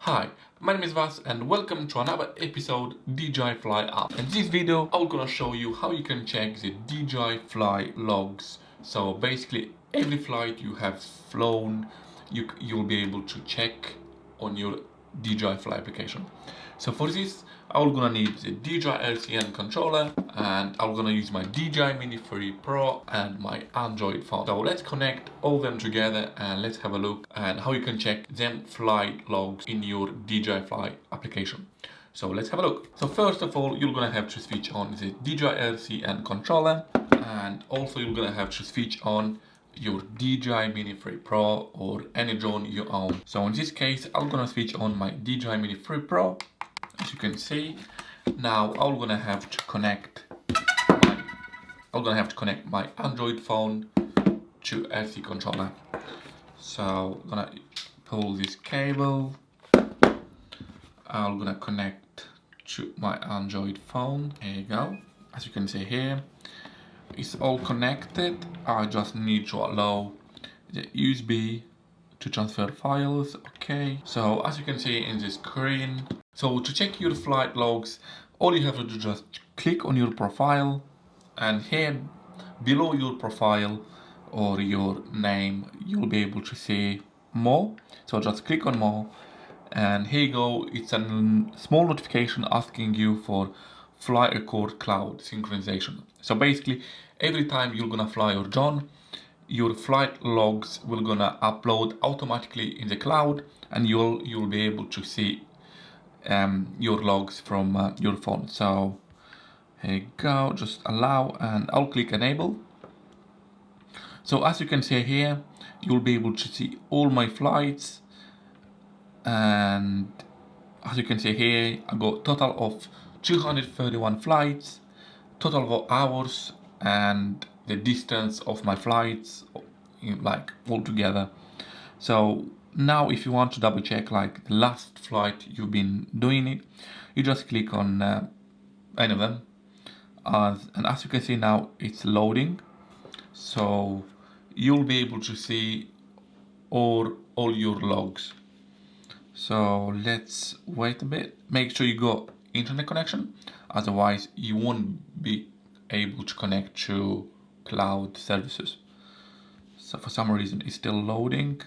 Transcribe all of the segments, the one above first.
Hi, my name is Vas and welcome to another episode DJI Fly App. In this video, I'm gonna show you how you can check the DJI Fly logs. So basically, every flight you have flown, you'll be able to check on your DJI Fly application. So for this, I'm gonna need the DJI LCN controller and I'm gonna use my DJI Mini 3 Pro and my Android phone. So let's connect all them together and let's have a look at how you can check them flight logs in your DJI Fly application. So let's have a look. So first of all, you're gonna have to switch on the DJI LCN controller, and also you're gonna have to switch on your DJI Mini 3 Pro or any drone you own. So in this case, I'm gonna switch on my DJI Mini 3 Pro. As you can see, now I'm gonna have to connect my Android phone to LC controller. So I'm gonna pull this cable. I'm gonna connect to my Android phone. Here you go. As you can see here, it's all connected. I just need to allow the USB to transfer files. Okay. So as you can see in the screen, so to check your flight logs, all you have to do is just click on your profile, and here below your profile or your name, you'll be able to see more. So just click on more, and here you go. It's a small notification asking you for flight record cloud synchronization. So basically, every time you're gonna fly your drone, your flight logs will gonna upload automatically in the cloud, and you'll be able to see your logs from your phone. So here you go, just allow, and I'll click enable. So as you can see here, you'll be able to see all my flights, and as you can see here, I got total of 231 flights, total of hours, and the distance of my flights, like all together. So now if you want to double check like the last flight you've been doing it, you just click on any of them, and as you can see now it's loading. So you'll be able to see all your logs. So let's wait a bit. Make sure you got internet connection, otherwise you won't be able to connect to cloud services. So for some reason it's still loading.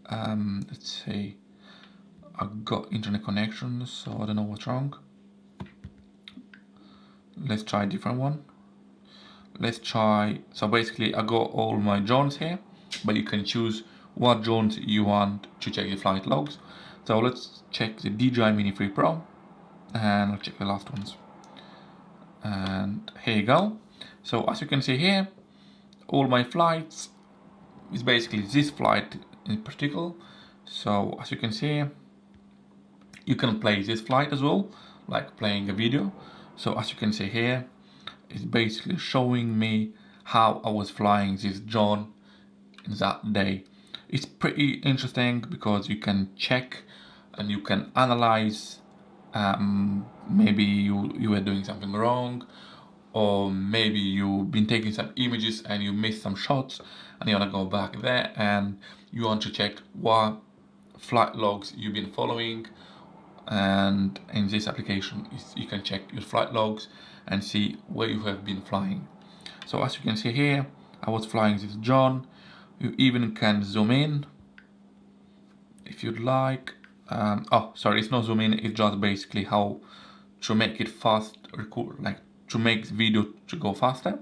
Let's see, I got internet connection, so I don't know what's wrong. Let's try a different one. Let's try, so basically I got all my drones here, but you can choose what drones you want to check the flight logs. So let's check the DJI Mini 3 Pro, and I'll check the last ones. And here you go. So as you can see here, all my flights is basically this flight in particular. So as you can see, you can play this flight as well, like playing a video. So as you can see here, it's basically showing me how I was flying this drone that day. It's pretty interesting because you can check and you can analyze. Maybe you were doing something wrong, or maybe you've been taking some images and you missed some shots, and you want to go back there and you want to check what flight logs you've been following. And in this application, you can check your flight logs and see where you have been flying. So as you can see here, I was flying this drone. You even can zoom in if you'd like. Oh, sorry, it's not zoom in, it's just basically how to make it fast, record, like to make the video to go faster.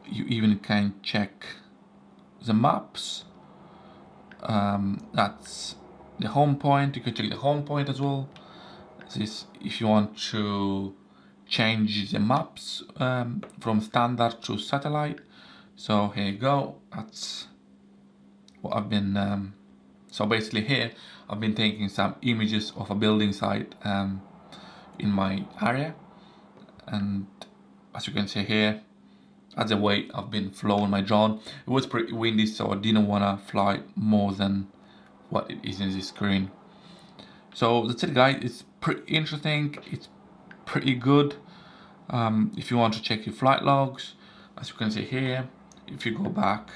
You even can check the maps. That's the home point. You can check the home point as well. This, if you want to change the maps from standard to satellite. So here you go. That's what I've been. So basically here, I've been taking some images of a building site in my area, and as you can see here, as the way I've been flying my drone, it was pretty windy, so I didn't want to fly more than what it is in this screen. So that's it, guys. It's pretty interesting, it's pretty good. If you want to check your flight logs, as you can see here, if you go back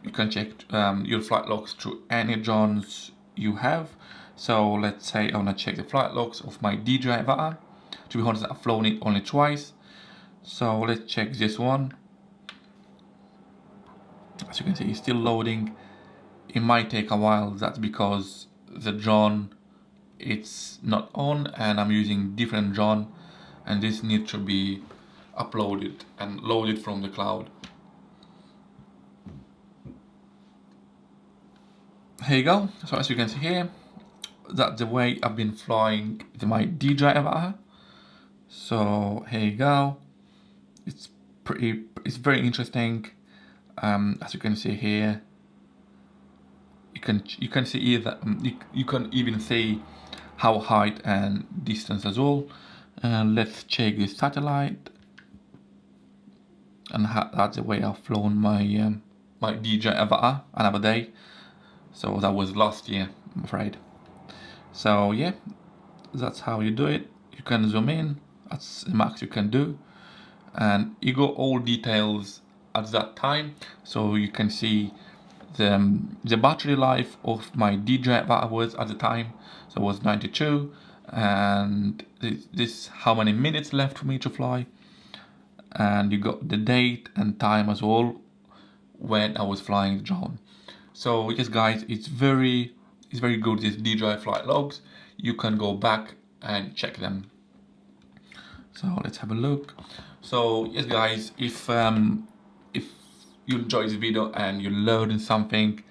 you can check your flight logs through any drones you have. So let's say I want to check the flight logs of my DJI Fly. To be honest, I've flown it only twice. So let's check this one. As you can see, it's still loading. It might take a while. That's because the drone, it's not on, and I'm using different drone, and this needs to be uploaded and loaded from the cloud. Here you go. So as you can see here, that's the way I've been flying my DJI Fly. So here you go. It's very interesting. As you can see here, you can see either you can even see how height and distance as well. Let's check the satellite, and that's the way I've flown my my DJI Fly another day. So that was last year, I'm afraid. So yeah, that's how you do it. You can zoom in, that's the max you can do, and you got all details at that time. So you can see the battery life of my DJI was at the time, so it was 92, and this how many minutes left for me to fly, and you got the date and time as well when I was flying the drone. So yes guys, it's very good, these DJI flight logs. You can go back and check them. So let's have a look. So yes guys, if you enjoyed this video and you learned something,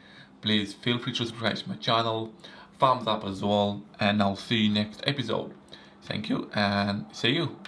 please feel free to subscribe to my channel, thumbs up as well, and I'll see you next episode. Thank you and see you.